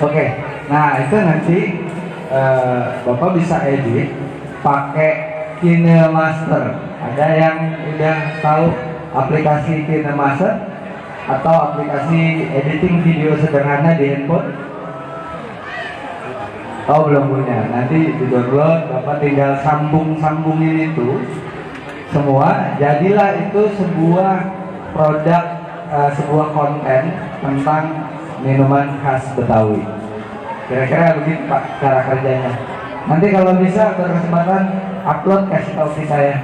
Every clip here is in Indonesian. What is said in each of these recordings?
Oke, nah itu nanti Bapak bisa edit pakai KineMaster. Ada yang udah tahu aplikasi KineMaster atau aplikasi editing video sederhana di handphone? Oh belum punya. Nanti di download, Bapak tinggal sambungin itu semua. Jadilah itu sebuah produk, sebuah konten tentang minuman khas Betawi. Kira-kira begitu Pak cara kerjanya. Nanti kalau bisa berkesempatan upload kasih tahu ke saya.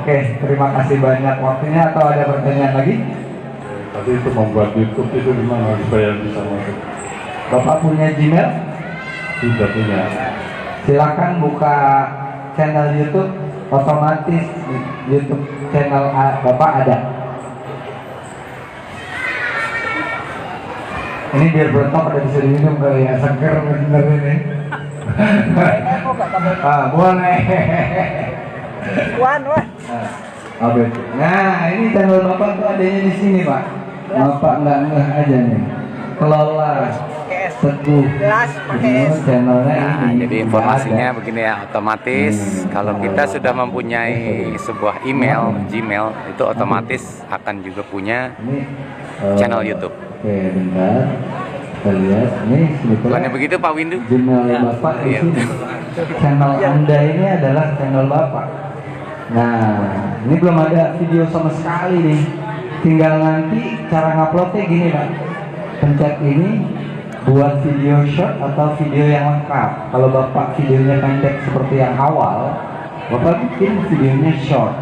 Oke, terima kasih banyak waktunya. Atau ada pertanyaan lagi? Tadi itu membuat YouTube itu gimana supaya bisa masuk? Bapak punya Gmail? Tidak punya. Silakan buka channel YouTube, otomatis YouTube channel Bapak ada. Ini biar bertok ada bisa diminum kali ya, seger bener ini. Boleh. Nah, ini channel Bapak tuh adanya di sini Pak. Bapak nggak ngeh aja nih. Kelola Teguh channelnya ini. Jadi informasinya begini ya, otomatis kalau kita sudah mempunyai sebuah email Gmail itu otomatis akan juga punya channel YouTube. Oke, bentar. Kita lihat ini sebetulnya. Bukannya begitu Pak Windu? Gmail Bapak di sini. Channel Anda ini adalah channel Bapak. Nah, ini belum ada video sama sekali nih. Tinggal nanti cara nguploadnya gini Pak. Pencet ini buat video short atau video yang lengkap. Kalau Bapak videonya pendek seperti yang awal, Bapak bikin videonya short.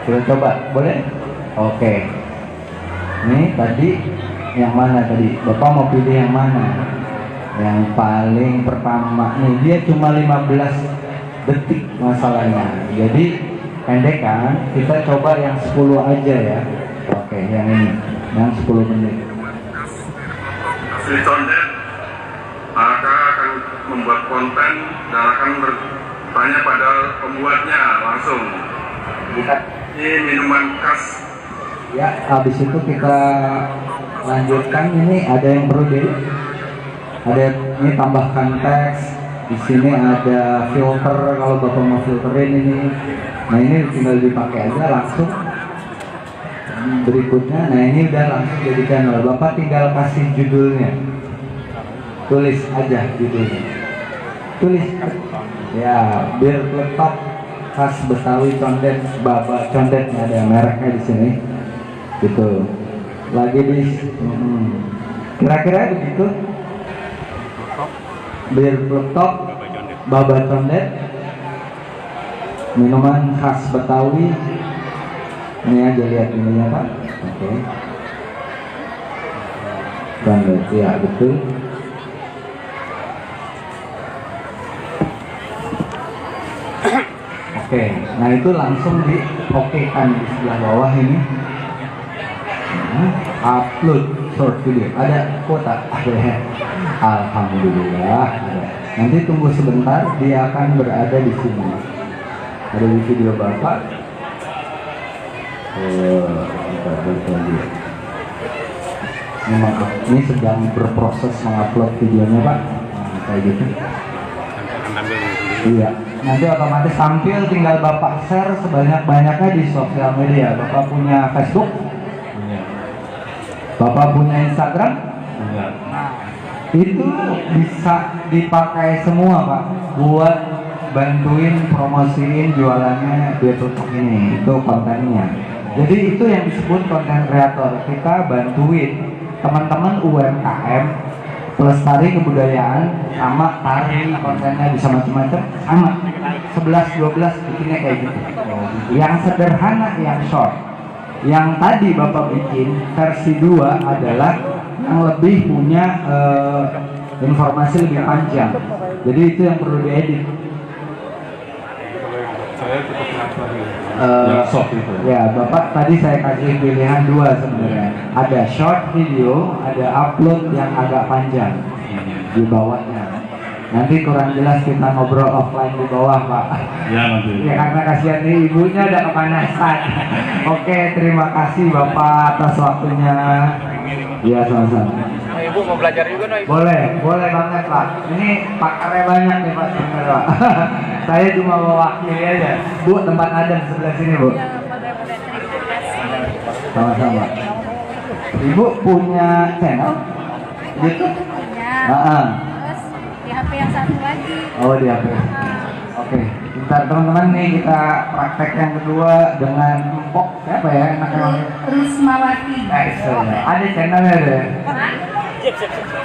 Kita coba, boleh? Oke. Ini tadi yang mana tadi? Bapak mau pilih yang mana? Yang paling pertama nih, dia cuma 15 detik masalahnya. Jadi pendek kan? Kita coba yang 10 aja ya. Oke, yang ini, yang 10 menit. Si condet maka akan membuat konten dan akan bertanya pada pembuatnya langsung. Ini minuman khas. Ya, habis itu kita lanjutkan. Ini ada yang perlu ada ini tambahkan teks. Di sini ada filter kalau Bapak mau filterin ini. Nah, ini tinggal dipakai aja langsung. Berikutnya, nah ini udah langsung jadi channel. Bapak tinggal kasih judulnya. Tulis aja judulnya. Tulis. Ya, biar letak khas Betawi condet, Bapak condetnya ada mereknya di sini. Gitu. Lagi di kira-kira begitu. Bir peletok, Baba condet, minuman khas Betawi. Ini aja lihat ininya Pak. Oke. Condet, ya betul. Oke, nah itu langsung di oke-kan di sebelah bawah ini. Upload short video, ada kuota, ada ya. Alhamdulillah ada. Nanti tunggu sebentar, dia akan berada di sini. Ada di video Bapak. Ini sedang berproses mengupload videonya Pak. Nah, kayak gitu. Iya. Nanti otomatis tampil, tinggal Bapak share sebanyak-banyaknya di sosial media. Bapak punya Facebook? Bapak punya Instagram? Nah, itu bisa dipakai semua Pak buat bantuin promosiin jualannya di YouTube ini. Itu kontennya. Jadi itu yang disebut konten kreator. Kita bantuin teman-teman UMKM pelestari kebudayaan sama tari, kontennya bisa macam-macam, sama 11-12 bikinnya kayak gitu. Yang sederhana, yang short. Yang tadi Bapak bikin versi 2 adalah yang lebih punya informasi lebih panjang. Jadi itu yang perlu diedit. Saya cukup penasaran yang short itu. Ya, Bapak tadi saya kasih pilihan 2 sebenarnya. Ada short video, ada upload yang agak panjang di bawahnya. Nanti kurang jelas kita ngobrol offline di bawah Pak. Ya nanti. Ya karena kasihan nih ibunya udah kepanasan. Oke, terima kasih Bapak atas waktunya. Ya sama-sama. mau belajar juga no Ibu? Boleh banget Pak. Ini pakarnya banyak nih Pak sebenarnya Pak. Saya cuma mewakili aja. Bu, tempat adem sebelah sini Bu. Sama-sama. Ibu punya channel YouTube? Punya. Terus di HP yang satu lagi. Oh di HP. Oke. Bentar teman-teman nih kita praktek yang kedua dengan Mpok siapa ya enaknya? Rusmawati. Ada channelnya deh.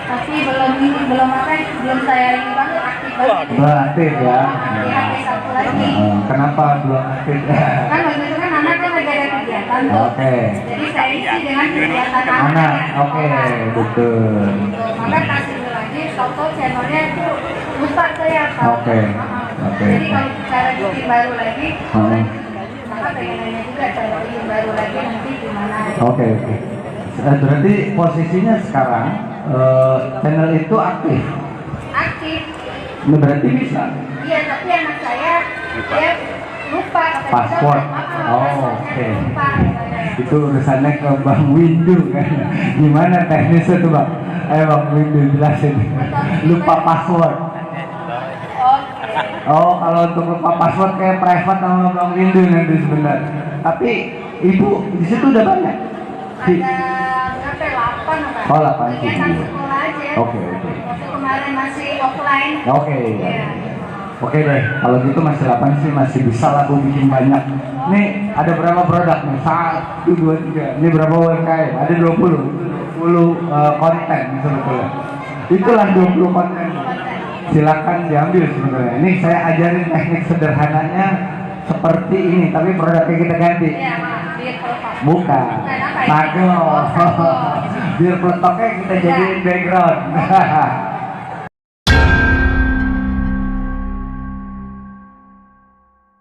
Tapi belum saya ini banget aktif banget. Belum aktif ya. Di HP satu lagi. Kenapa belum aktif? Kan waktu itu kan anak kan lagi ada kegiatan tuh. Oke. Jadi saya isi dengan kegiatan Anak, oke, betul. Maka kasih lagi, foto channelnya itu lupa saya tahu. Oke. Oke. Jadi kalau cara bikin baru lagi, maka pengennya juga cara bikin baru lagi nanti gimana? Oke. Berarti posisinya sekarang channel itu aktif. Aktif. Nah, berarti bisa. Iya, tapi anak saya dia lupa kata Password. kita, Oh, passwordnya oke. lupa katanya. Itu urusannya ke Bang Windu kan. Gimana teknisnya tuh Bang? Ayo Bang Windu jelasin. Lupa password. Oke. Oh, kalau untuk lupa password kayak private sama Bang Windu nanti sebentar. Tapi Ibu di situ udah banyak. Ada berapa 8 apa? Oh, 8 sih. Kegiatan sekolah aja. Oke. Waktu kemarin masih offline. Oke. Iya. Oke deh, kalau gitu masih 8 sih masih bisa lah Bu bikin banyak. Nih ada berapa produk nih? 1, 2, 3. Ini berapa UMKM? Ada 20 konten sebetulnya. Itulah 20 konten. Silakan diambil sebenarnya. Ini saya ajarin teknik sederhananya seperti ini, tapi produknya kita ganti. Iya, Mak. Biar pelepak. Bukan. Bukan apa ya? Sago. Oh, sago. Biar peletoknya kita jadiin background.